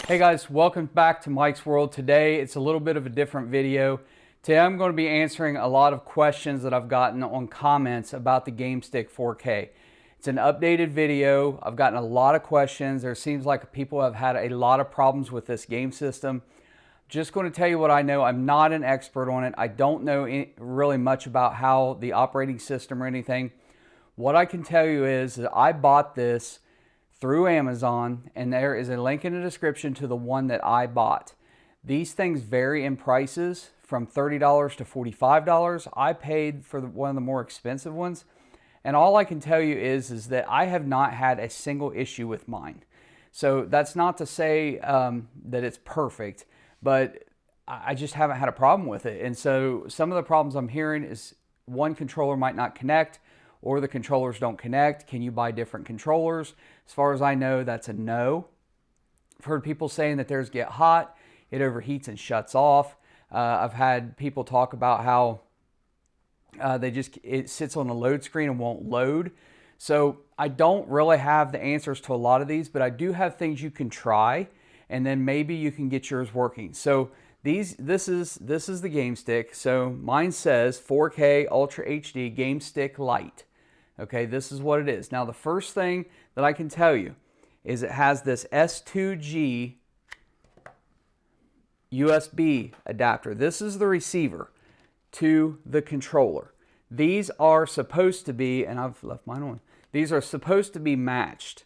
Hey guys, welcome back to Mike's World. Today it's a little bit of a different video. Today I'm going to be answering a lot of questions that I've gotten on comments about the GameStick 4K. It's an updated video. I've gotten a lot of questions. There seems like people have had a lot of problems with this game system. Just going to tell you what I know. I'm not an expert on it. I don't know really much about how the operating system or anything. What I can tell you is that I bought this through Amazon, and there is a link in the description to the one that I bought. These things vary in prices from $30 to $45. I paid for one of the more expensive ones, and all I can tell you is that I have not had a single issue with mine. So that's not to say that it's perfect, but I just haven't had a problem with it. And so some of the problems I'm hearing is one controller might not connect, or the controllers don't connect. Can you buy different controllers? As far as I know, that's a no. I've heard people saying that theirs get hot, it overheats and shuts off. I've had people talk about how it sits on a load screen and won't load. So I don't really have the answers to a lot of these, but I do have things you can try, and then maybe you can get yours working. So this is the GameStick. So mine says 4K Ultra HD GameStick Lite. Okay, this is what it is. Now the first thing that I can tell you is it has this S2G USB adapter. This is the receiver to the controller. These are supposed to be, and I've left mine on, these are supposed to be matched.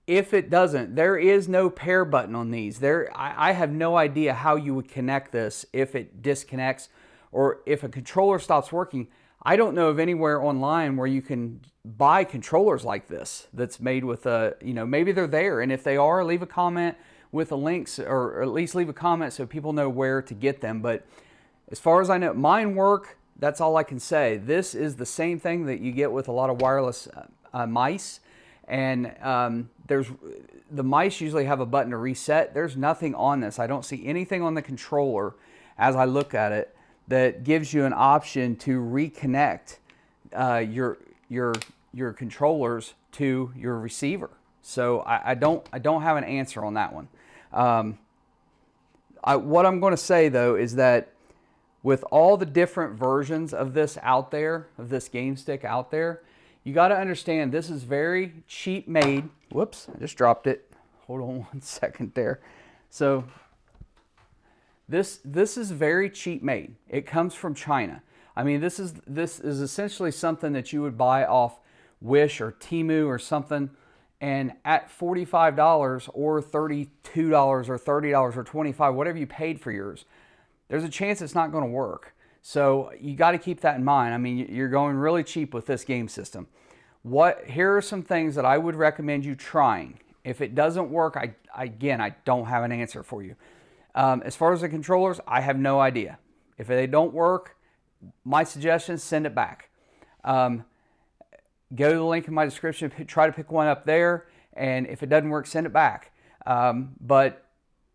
If it doesn't, there is no pair button on these. I have no idea how you would connect this if it disconnects or if a controller stops working. I don't know of anywhere online where you can buy controllers like this that's made with a, maybe they're there. And if they are, leave a comment with the links, or at least leave a comment so people know where to get them. But as far as I know, mine work. That's all I can say. This is the same thing that you get with a lot of wireless mice. And the mice usually have a button to reset. There's nothing on this. I don't see anything on the controller as I look at it that gives you an option to reconnect your controllers to your receiver. So I don't have an answer on that one. What I'm going to say though is that with all the different versions of this out there, of this GameStick out there, you got to understand this is very cheap made. Whoops, I just dropped it. Hold on one second there. So this is very cheap made. It comes from China. I mean, this is essentially something that you would buy off Wish or Temu or something, and at $45 or $32 or $30 or $25, whatever you paid for yours, there's a chance it's not going to work. So you got to keep that in mind. I mean, you're going really cheap with this game system. Here are some things that I would recommend you trying. If it doesn't work, again, I don't have an answer for you. As far as the controllers, I have no idea. If they don't work, my suggestion is send it back. Go to the link in my description, try to pick one up there, and if it doesn't work, send it back. But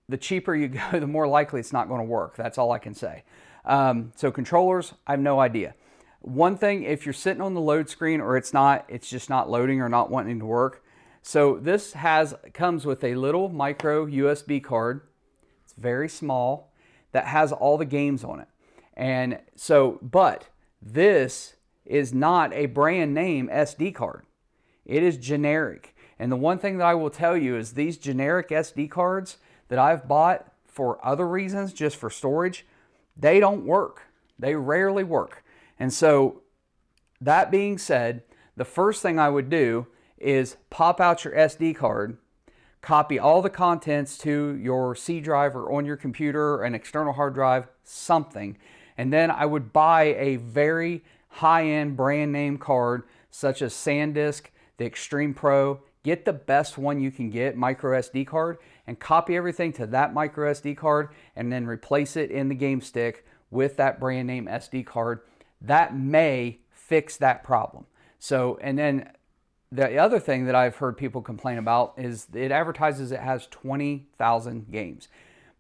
the cheaper you go, the more likely it's not going to work. That's all I can say. So controllers, I have no idea. One thing, if you're sitting on the load screen or it's just not loading or not wanting to work. So this comes with a little micro USB card. It's very small, that has all the games on it. And so, but this is not a brand name SD card. It is generic. And the one thing that I will tell you is these generic SD cards that I've bought for other reasons, just for storage, they don't work. They rarely work. And so that being said, the first thing I would do is pop out your SD card, copy all the contents to your C drive or on your computer, an external hard drive, something. And then I would buy a very high-end brand name card such as SanDisk, the Extreme Pro. Get the best one you can get, micro SD card, and copy everything to that micro SD card and then replace it in the GameStick with that brand name SD card. That may fix that problem. So, and then the other thing that I've heard people complain about is it advertises it has 20,000 games.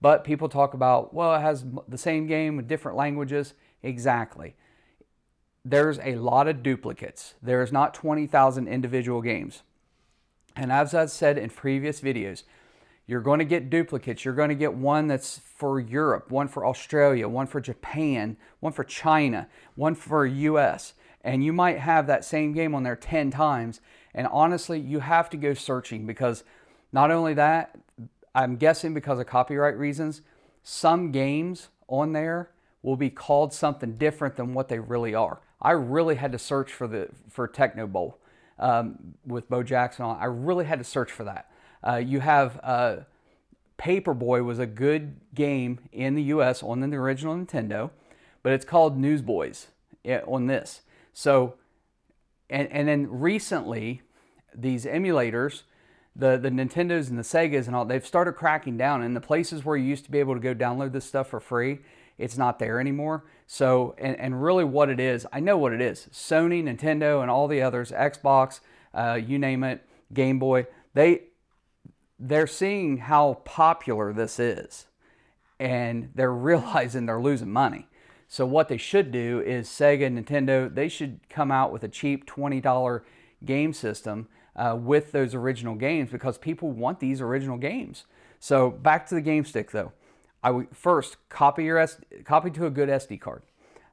But people talk about, well, it has the same game with different languages. Exactly. There's a lot of duplicates. There's not 20,000 individual games. And as I've said in previous videos, You're going to get duplicates. You're going to get one that's for Europe, one for Australia, one for Japan, one for China, one for US. And you might have that same game on there 10 times. And honestly, you have to go searching, because not only that, I'm guessing because of copyright reasons, some games on there will be called something different than what they really are. I really had to search for Techno Bowl with Bo Jackson on. I really had to search for that. You have Paperboy was a good game in the US on the original Nintendo, but it's called Newsboys on this. So, and then recently, these emulators, the Nintendos and the Segas and all, they've started cracking down. And the places where you used to be able to go download this stuff for free, it's not there anymore. So, and really what it is, I know what it is. Sony, Nintendo, and all the others, Xbox, you name it, Game Boy, they're seeing how popular this is, and they're realizing they're losing money. So what they should do is Sega, Nintendo, they should come out with a cheap $20 game system with those original games, because people want these original games. So back to the Game Stick though. I would first copy to a good SD card.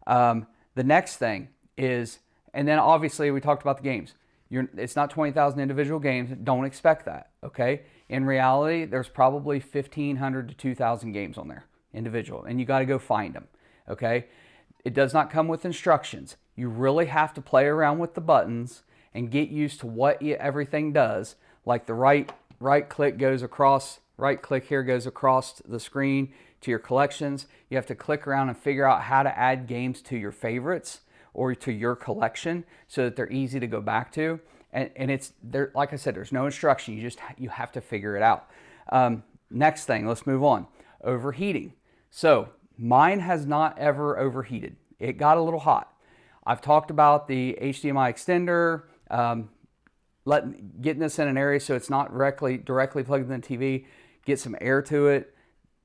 The next thing is, and then obviously we talked about the games. It's not 20,000 individual games. Don't expect that, okay? In reality, there's probably 1,500 to 2,000 games on there, individual, and you got to go find them, okay? It does not come with instructions. You really have to play around with the buttons and get used to what everything does. Like the right click goes across, right click here goes across the screen to your collections. You have to click around and figure out how to add games to your favorites or to your collection so that they're easy to go back to. And it's there, like I said, there's no instruction. You have to figure it out. Next thing, let's move on. Overheating. So mine has not ever overheated. It got a little hot. I've talked about the HDMI extender, getting this in an area so it's not directly plugged in the TV. Get some air to it.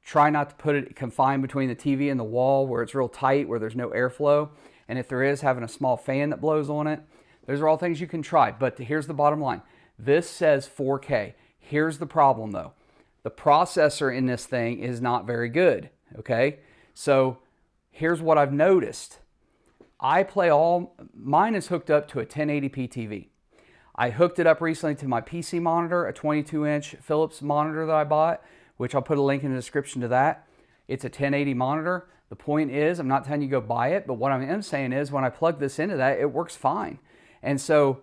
Try not to put it confined between the TV and the wall where it's real tight, where there's no airflow. And if there is, having a small fan that blows on it. Those are all things you can try, but here's the bottom line. This says 4K. Here's the problem though. The processor in this thing is not very good, okay? So here's what I've noticed. Mine is hooked up to a 1080p TV. I hooked it up recently to my PC monitor, a 22-inch Philips monitor that I bought, which I'll put a link in the description to that. It's a 1080 monitor. The point is, I'm not telling you go buy it, but what I am saying is when I plug this into that, it works fine. And so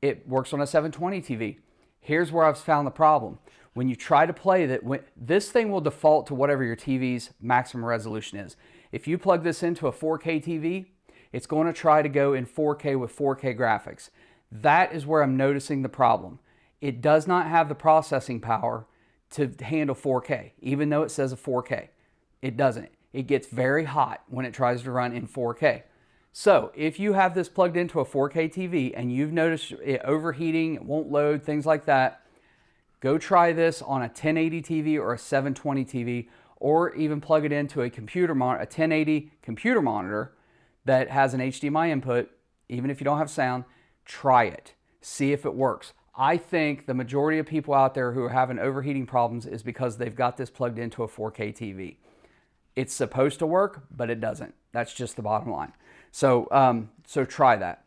it works on a 720 TV. Here's where I've found the problem. When you try to play that, this thing will default to whatever your TV's maximum resolution is. If you plug this into a 4K TV, it's going to try to go in 4K with 4K graphics. That is where I'm noticing the problem. It does not have the processing power to handle 4K, even though it says a 4K. It doesn't. It gets very hot when it tries to run in 4K. So if you have this plugged into a 4K TV and you've noticed it overheating, it won't load, things like that, go try this on a 1080 TV or a 720 TV, or even plug it into a computer monitor, a 1080 computer monitor that has an HDMI input. Even if you don't have sound, try it. See if it works. I think the majority of people out there who are having overheating problems is because they've got this plugged into a 4K TV. It's supposed to work, but it doesn't. That's just the bottom line. So, so try that.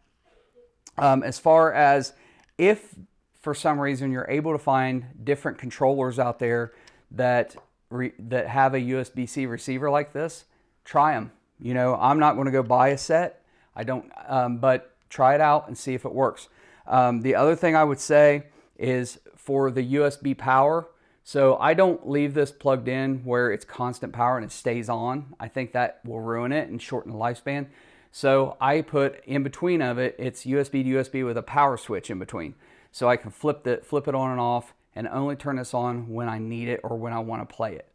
As far as if for some reason you're able to find different controllers out there that have a USB-C receiver like this, try them. You know, I'm not going to go buy a set. I don't, but try it out and see if it works. The other thing I would say is for the USB power. So I don't leave this plugged in where it's constant power and it stays on. I think that will ruin it and shorten the lifespan. So I put in between of it, it's USB to USB with a power switch in between. So I can flip it on and off and only turn this on when I need it or when I want to play it.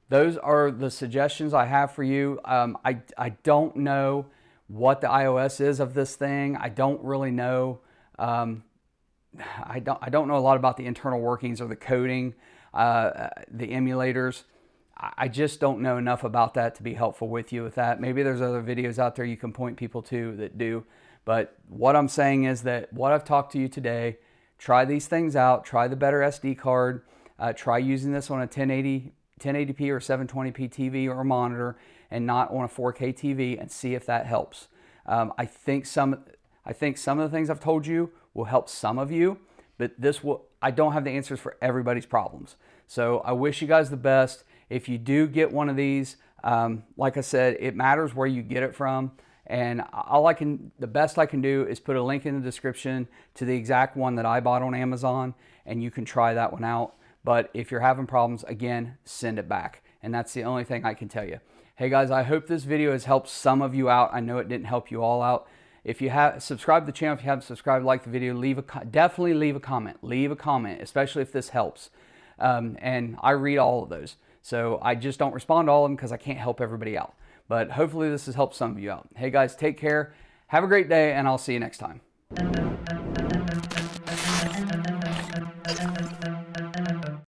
Those are the suggestions I have for you. I don't know what the iOS is of this thing. I don't really know. I don't know a lot about the internal workings or the coding, the emulators. I just don't know enough about that to be helpful with you with that. Maybe there's other videos out there you can point people to that do. But what I'm saying is that what I've talked to you today, try these things out. Try the better SD card. Try using this on a 1080p or 720p TV or a monitor and not on a 4K TV and see if that helps. I think some of the things I've told you will help some of you, but I don't have the answers for everybody's problems. So I wish you guys the best. If you do get one of these, like I said, it matters where you get it from. And the best I can do is put a link in the description to the exact one that I bought on Amazon, and you can try that one out. But if you're having problems, again, send it back. And that's the only thing I can tell you. Hey guys, I hope this video has helped some of you out. I know it didn't help you all out. If you have subscribed to the channel, if you haven't subscribed, like the video, definitely leave a comment. Leave a comment, especially if this helps. And I read all of those. So I just don't respond to all of them because I can't help everybody out. But hopefully this has helped some of you out. Hey guys, take care. Have a great day, and I'll see you next time.